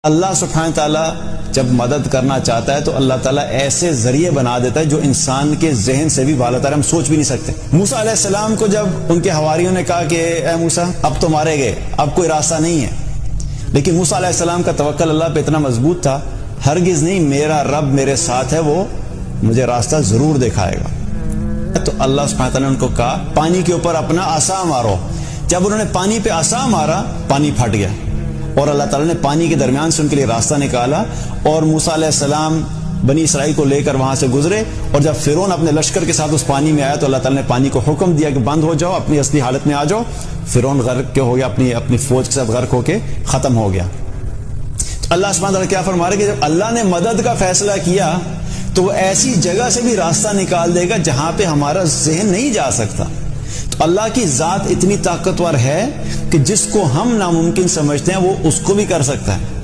اللہ سبحانہ تعالیٰ جب مدد کرنا چاہتا ہے تو اللہ تعالیٰ ایسے ذریعے بنا دیتا ہے جو انسان کے ذہن سے بھی بالاتر ہم سوچ بھی نہیں سکتے۔ موسیٰ علیہ السلام کو جب ان کے حواریوں نے کہا کہ اے موسیٰ اب تو مارے گئے، اب کوئی راستہ نہیں ہے، لیکن موسیٰ علیہ السلام کا توکل اللہ پہ اتنا مضبوط تھا، ہرگز نہیں، میرا رب میرے ساتھ ہے، وہ مجھے راستہ ضرور دکھائے گا۔ تو اللہ سبحانہ تعالیٰ نے ان کو کہا پانی کے اوپر اپنا عصا مارو۔ جب انہوں نے پانی پہ عصا مارا، پانی پھٹ گیا اور اللہ تعالیٰ نے پانی کے درمیان سے ان کے لیے راستہ نکالا، اور موسیٰ علیہ السلام بنی اسرائیل کو لے کر وہاں سے گزرے، اور جب فرعون اپنے لشکر کے ساتھ اس پانی میں آیا تو اللہ تعالیٰ نے پانی کو حکم دیا کہ بند ہو جاؤ، اپنی اصلی حالت میں آ جاؤ۔ فرعون غرق ہو گیا، اپنی فوج کے ساتھ غرق ہو کے ختم ہو گیا۔ تو اللہ سبحانہ تعالیٰ کیا فرما رہے کہ جب اللہ نے مدد کا فیصلہ کیا تو وہ ایسی جگہ سے بھی راستہ نکال دے گا جہاں پہ ہمارا ذہن نہیں جا سکتا۔ تو اللہ کی ذات اتنی طاقتور ہے کہ جس کو ہم ناممکن سمجھتے ہیں وہ اس کو بھی کر سکتا ہے۔